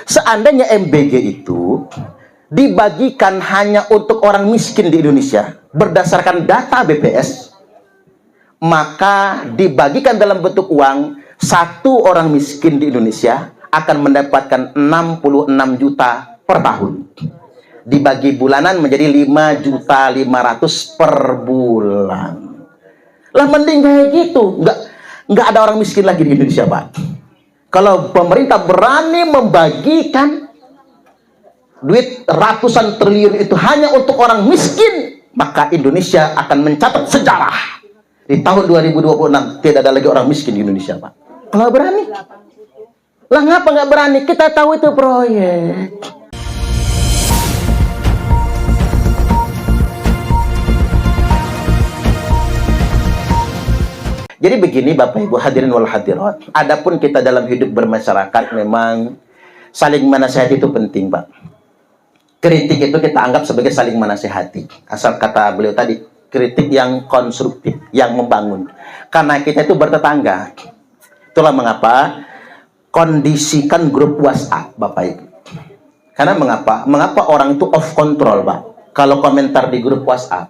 Seandainya MBG itu dibagikan hanya untuk orang miskin di Indonesia berdasarkan data BPS, maka dibagikan dalam bentuk uang, satu orang miskin di Indonesia akan mendapatkan 66 juta per tahun. Dibagi bulanan menjadi 5.500.000 per bulan. Lah mending kayak gitu, nggak ada orang miskin lagi di Indonesia, Pak. Kalau pemerintah berani membagikan duit ratusan triliun itu hanya untuk orang miskin, maka Indonesia akan mencatat sejarah. Di tahun 2026 tidak ada lagi orang miskin di Indonesia, Pak. Kalau berani. Lah ngapa nggak berani? Kita tahu itu proyek. Jadi begini Bapak Ibu hadirin wal hadirat, adapun kita dalam hidup bermasyarakat memang saling menasihati itu penting, Pak. Kritik itu kita anggap sebagai saling menasihati. Asal kata beliau tadi, kritik yang konstruktif, yang membangun. Karena kita itu bertetangga. Itulah mengapa kondisikan grup WhatsApp, Bapak Ibu. Karena mengapa orang itu off control, Pak, kalau komentar di grup WhatsApp.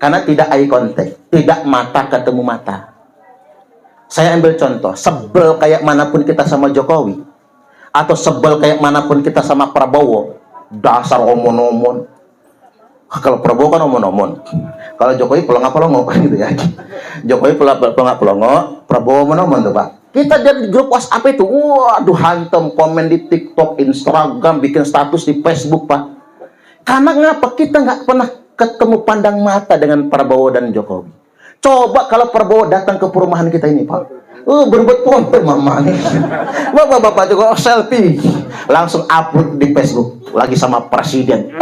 Karena tidak eye contact, tidak mata ketemu mata. Saya ambil contoh, sebel kayak manapun kita sama Jokowi, atau sebel kayak manapun kita sama Prabowo, dasar omon-omon. Kalau Prabowo kan omon-omon, kalau Jokowi pelongo-pelongo gitu ya. Jokowi pelongo-pelongo, Prabowo omon-omon tuh, Pak. Kita dari grup WhatsApp itu, waduh hantem, komen di TikTok, Instagram, bikin status di Facebook, Pak. Karena ngapa? Kita nggak pernah ketemu pandang mata dengan Prabowo dan Jokowi. Coba kalau Prabowo datang ke perumahan kita ini, Pak. Berebut foto mama nih. Bapak-bapak juga selfie. Langsung upload di Facebook. Lagi sama presiden.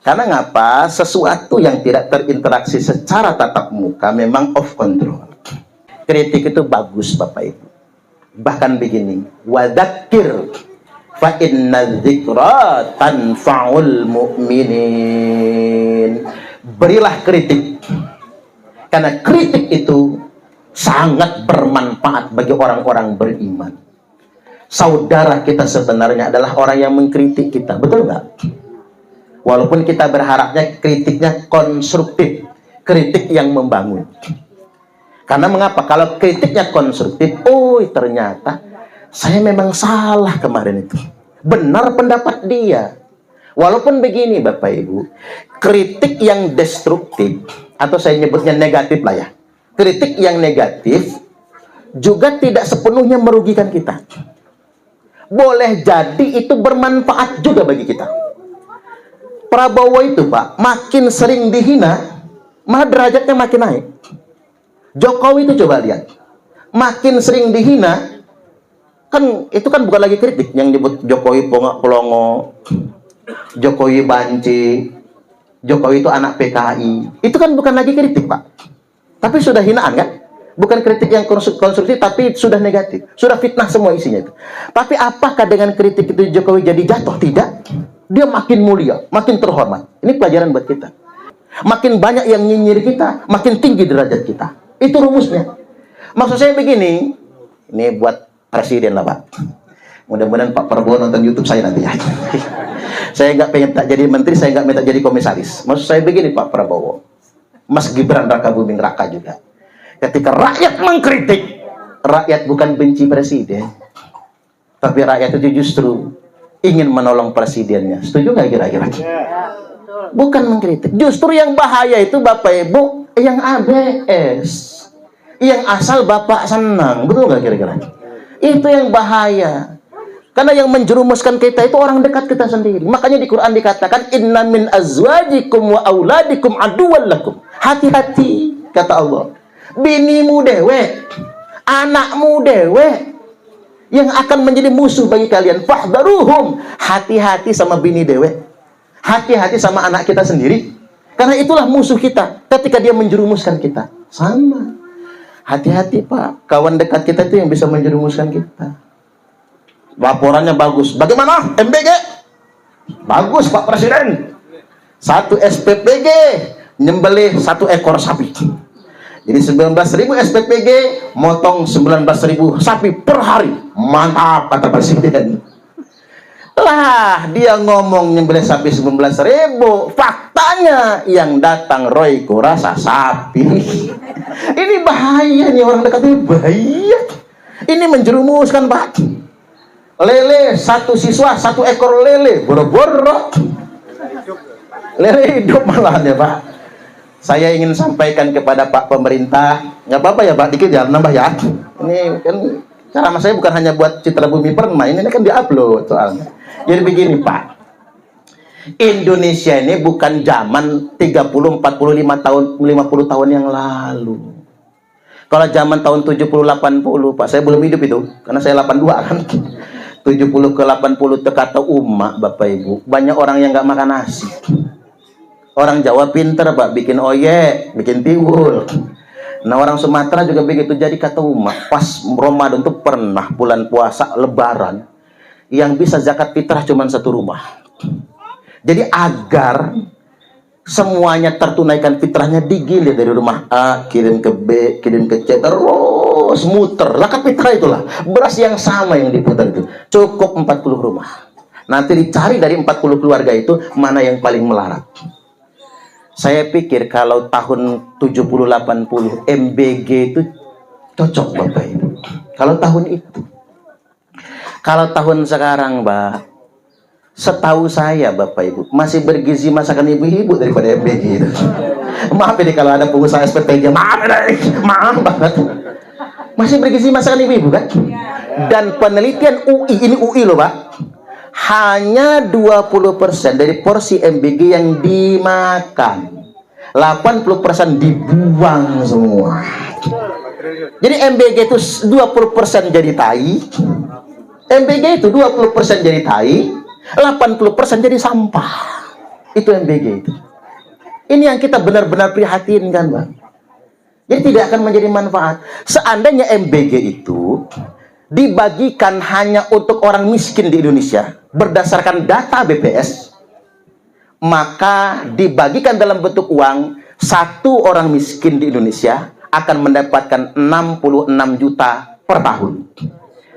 Karena ngapa? Sesuatu yang tidak terinteraksi secara tatap muka memang off control. Kritik itu bagus, Bapak Ibu. Bahkan begini. Wadzakir fa inna dzikra tanfa'ul mu'minin. Berilah kritik, karena kritik itu sangat bermanfaat bagi orang-orang beriman. Saudara kita sebenarnya adalah orang yang mengkritik kita, betul nggak? Walaupun kita berharapnya kritiknya konstruktif, kritik yang membangun. Karena mengapa? Kalau kritiknya konstruktif, ternyata saya memang salah kemarin itu. Benar pendapat dia. Walaupun begini Bapak Ibu, kritik yang destruktif, atau saya nyebutnya negatif lah ya. Kritik yang negatif juga tidak sepenuhnya merugikan kita. Boleh jadi itu bermanfaat juga bagi kita. Prabowo itu, Pak, makin sering dihina, malah derajatnya makin naik. Jokowi itu coba lihat, makin sering dihina, kan itu kan bukan lagi kritik, yang nyebut Jokowi pelongo, Jokowi banci, Jokowi itu anak PKI. Itu kan bukan lagi kritik, Pak. Tapi sudah hinaan kan? Bukan kritik yang konstruktif, tapi sudah negatif. Sudah fitnah semua isinya itu. Tapi apakah dengan kritik itu Jokowi jadi jatuh? Tidak. Dia makin mulia, makin terhormat. Ini pelajaran buat kita. Makin banyak yang nyinyir kita, makin tinggi derajat kita. Itu rumusnya. Maksud saya begini, ini buat presiden lah, Pak. Mudah-mudahan Pak Prabowo nonton YouTube saya nanti ya. Saya nggak pengen tak jadi menteri, saya nggak minta jadi komisaris. Maksud saya begini Pak Prabowo, Mas Gibran Raka Buming Raka juga. Ketika rakyat mengkritik, rakyat bukan benci presiden, tapi rakyat itu justru ingin menolong presidennya. Setuju nggak kira-kira? Bukan mengkritik. Justru yang bahaya itu Bapak Ibu yang ABS, yang asal Bapak senang. Betul nggak kira-kira? Itu yang bahaya. Karena yang menjerumuskan kita itu orang dekat kita sendiri. Makanya di Quran dikatakan inna min azwajikum wa auladikum aduwwan lakum. Hati-hati kata Allah. Binimu dewe, anakmu dewe yang akan menjadi musuh bagi kalian. Fahdharuhum. Hati-hati sama bini dewe. Hati-hati sama anak kita sendiri. Karena itulah musuh kita ketika dia menjerumuskan kita. Sama. Hati-hati, Pak. Kawan dekat kita itu yang bisa menjerumuskan kita. Laporannya bagus. Bagaimana MBG? Bagus Pak Presiden. 1 SPPG nyembelih 1 ekor sapi. Jadi 19.000 SPPG, motong 19.000 sapi per hari. Mantap, kata Presiden. Lah, dia ngomong nyembelih sapi 19.000. Faktanya yang datang Royko rasa sapi. Ini bahaya nih, orang dekat ini bahaya. Ini menjerumuskan, Pak. Lele, satu siswa, 1 ekor lele. Boro-boro. Lele hidup malahan ya, Pak. Saya ingin sampaikan kepada Pak pemerintah, nggak apa-apa ya Pak, dikit ya, nambah ya. Ini kan ceramah saya bukan hanya buat Citra Bumi Permai, ini kan diupload soalnya. Jadi begini Pak, Indonesia ini bukan zaman 30, 45 tahun, 50 tahun yang lalu. Kalau zaman tahun 70, 80, Pak, saya belum hidup itu, karena saya 82 kan. 70 ke 80 itu kata umat, Bapak Ibu, banyak orang yang nggak makan nasi. Orang Jawa pinter Pak, bikin oyek, bikin tiwul. Nah orang Sumatera juga begitu. Jadi kata umat, pas Ramadan tuh pernah bulan puasa Lebaran, yang bisa zakat fitrah cuma 1 rumah. Jadi agar semuanya tertunaikan fitrahnya, digilir dari rumah A, kirim ke B, kirim ke C, terus muter. Zakat fitrah itulah beras yang sama yang diputar itu. Cukup 40 rumah. Nanti dicari dari 40 keluarga itu mana yang paling melarat. Saya pikir kalau tahun 70-80 MBG itu cocok Bapak Ibu. Kalau tahun itu. Kalau tahun sekarang Mbak, setahu saya Bapak Ibu, masih bergizi masakan ibu-ibu daripada MBG itu. Maaf ini kalau ada pengusaha SPTG, maaf banget. Masih bergizi masakan ibu-ibu kan? Dan penelitian UI, ini UI loh Pak, hanya 20% dari porsi MBG yang dimakan, 80% dibuang semua. Jadi MBG itu 20% jadi tai, MBG itu 20% jadi tai, 80% jadi sampah. Itu MBG itu. Ini yang kita benar-benar prihatinkan Bang. Jadi tidak akan menjadi manfaat. Seandainya MBG itu dibagikan hanya untuk orang miskin di Indonesia berdasarkan data BPS, maka dibagikan dalam bentuk uang, 1 orang miskin di Indonesia akan mendapatkan 66 juta per tahun.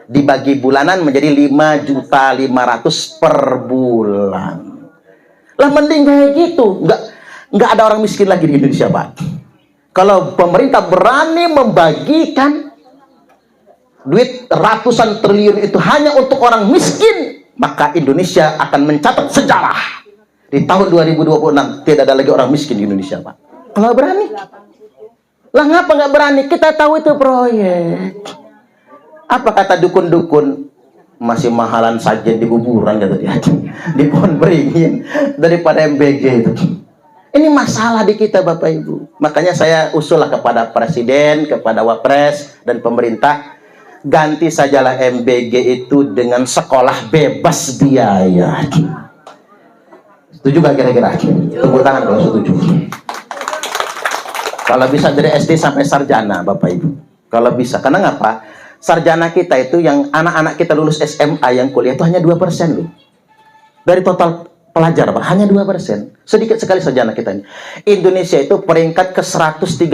Dibagi bulanan menjadi 5.500.000 per bulan. Lah mending kayak gitu, nggak ada orang miskin lagi di Indonesia Pak. Kalau pemerintah berani membagikan duit ratusan triliun itu hanya untuk orang miskin, maka Indonesia akan mencatat sejarah. Di tahun 2026 tidak ada lagi orang miskin di Indonesia Pak. Kalau berani. Lah ngapa nggak berani? Kita tahu itu proyek. Apa kata dukun-dukun? Masih mahalan sajen di kuburan kata dia. Di pohon beringin daripada MBG itu. Ini masalah di kita Bapak Ibu. Makanya saya usullah kepada Presiden, kepada Wapres dan pemerintah, ganti sajalah MBG itu dengan sekolah bebas biaya. Setuju gak kira-kira? Tepuk tangan kalau setuju. Kalau bisa dari SD sampai sarjana Bapak Ibu. Kalau bisa, karena ngapa? Sarjana kita itu yang anak-anak kita lulus SMA yang kuliah itu hanya 2% loh. Dari total pelajar Pak, hanya 2%. Sedikit sekali sarjana kita ini. Indonesia itu peringkat ke 130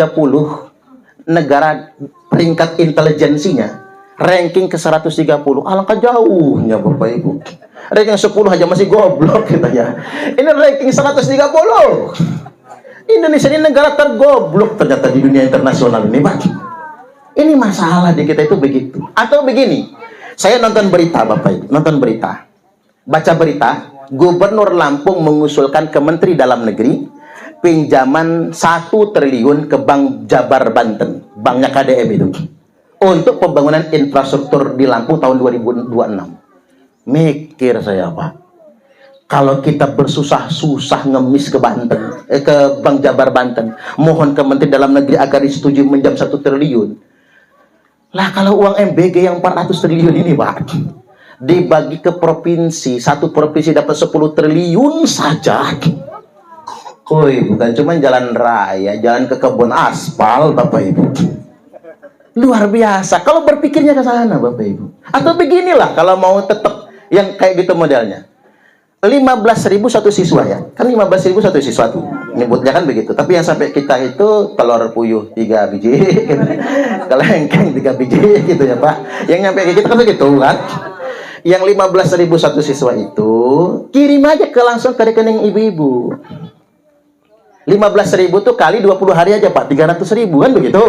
negara peringkat intelijensinya. Ranking ke 130. Alangkah jauhnya Bapak Ibu. Ranking 10 aja masih goblok katanya. Ini ranking 130. Indonesia ini negara tergoblok ternyata di dunia internasional ini Pak. Ini masalah di kita itu begitu. Atau begini, saya nonton berita Bapak Ibu, nonton berita, baca berita, Gubernur Lampung mengusulkan ke Menteri Dalam Negeri pinjaman 1 triliun ke Bank Jabar Banten, banknya KDM itu, untuk pembangunan infrastruktur di Lampung tahun 2026. Mikir saya Pak, kalau kita bersusah-susah ngemis ke Banten, ke Bank Jabar Banten, mohon ke Menteri Dalam Negeri agar disetujui menjam 1 triliun. Lah kalau uang MBG yang 400 triliun ini Pak, dibagi ke provinsi, 1 provinsi dapat 10 triliun saja. Woi, bukan cuma jalan raya, jalan ke kebun aspal Bapak Ibu. Luar biasa kalau berpikirnya ke sana Bapak Ibu. Atau beginilah kalau mau tetap yang kayak gitu modelnya. 15.000 1 siswa ya. Kan 15.000 1 siswa tuh. nyebutnya kan begitu. Tapi yang sampai kita itu telur puyuh 3 biji, kelengkeng 3 biji gitu ya Pak. Yang nyampe kita kan begitu kan. Yang 15.000 satu siswa itu kirim aja langsung ke rekening ibu-ibu. 15.000 tuh kali 20 hari aja Pak, 300.000 kan begitu.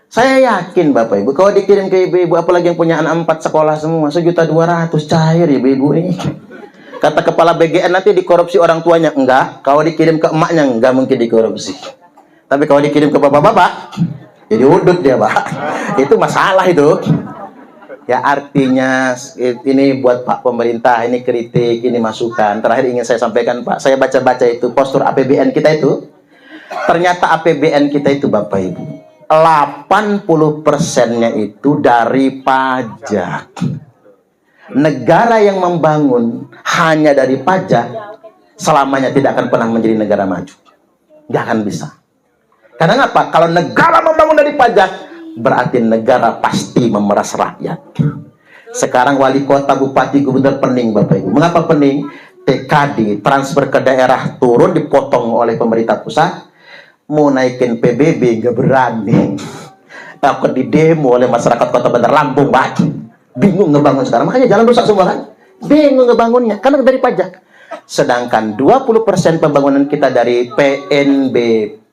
Saya yakin Bapak Ibu kalau dikirim ke ibu-ibu, apalagi yang punya anak 4 sekolah semua, 1.200.000 cair ibu-ibu ini. Kata kepala BGN nanti dikorupsi orang tuanya. Enggak. Kalau dikirim ke emaknya, enggak mungkin dikorupsi. Tapi kalau dikirim ke bapak-bapak, jadi udut dia Pak. Itu masalah itu. Ya artinya ini buat Pak pemerintah, ini kritik, ini masukan. Terakhir ingin saya sampaikan Pak, saya baca-baca itu postur APBN kita itu. Ternyata APBN kita itu Bapak Ibu, 80%-nya itu dari pajak. Negara yang membangun hanya dari pajak selamanya tidak akan pernah menjadi negara maju. Nggak akan bisa. Karena apa? Kalau negara membangun dari pajak, berarti negara pasti memeras rakyat. Sekarang wali kota, bupati, gubernur pening Bapak Ibu. Mengapa pening? TKD, transfer ke daerah turun, dipotong oleh pemerintah pusat. Mau naikin PBB nggak berani. Takut didemo oleh masyarakat Kota Bandar Lampung Pak. Bingung ngebangun sekarang, makanya jalan rusak semua kan. Bingung ngebangunnya karena dari pajak. Sedangkan 20% pembangunan kita dari PNBP,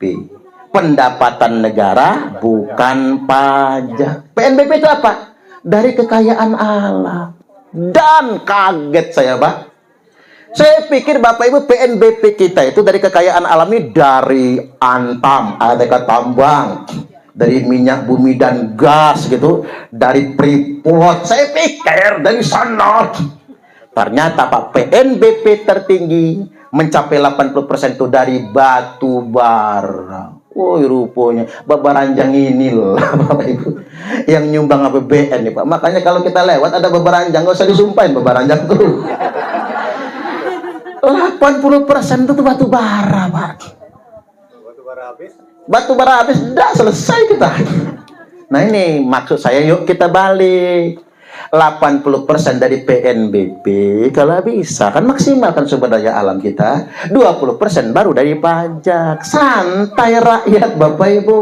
pendapatan negara bukan pajak. PNBP itu apa? Dari kekayaan alam. Dan kaget saya Pak, saya pikir Bapak Ibu PNBP kita itu dari kekayaan alam ini dari Antam, ada tambang, dari minyak bumi dan gas gitu, dari Freeport. Saya pikir dari sana. Ternyata Pak, PNBP tertinggi mencapai 80% itu dari batu bara. Oh rupanya Babaranjang ini loh Bapak Ibu yang nyumbang APBN nih Pak. Makanya kalau kita lewat ada Babaranjang, nggak usah disumpahin Babaranjang tuh. 80% itu batu bara Pak. Batu bara habis, dah selesai kita. Nah ini maksud saya, yuk kita balik. 80% dari PNBP kalau bisa kan maksimalkan sumber daya alam kita. 20% baru dari pajak. Santai rakyat Bapak Ibu.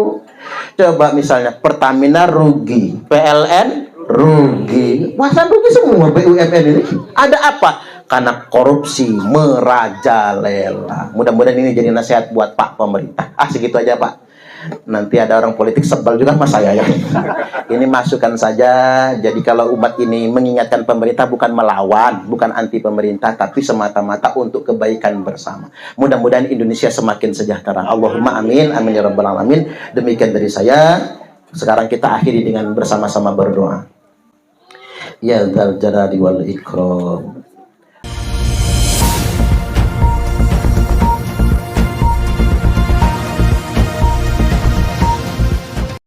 Coba misalnya Pertamina rugi, PLN rugi, masa rugi semua BUMN ini? Ada apa? Karena korupsi merajalela. Mudah-mudahan ini jadi nasihat buat Pak pemerintah. Segitu aja Pak. Nanti ada orang politik sebel juga sama saya ya. Ini masukan saja. Jadi kalau umat ini mengingatkan pemerintah bukan melawan, bukan anti pemerintah, tapi semata-mata untuk kebaikan bersama. Mudah-mudahan Indonesia semakin sejahtera. Allahumma amin, amin ya rabbal alamin. Demikian dari saya. Sekarang kita akhiri dengan bersama-sama berdoa. Ya dzal jalali wal ikram.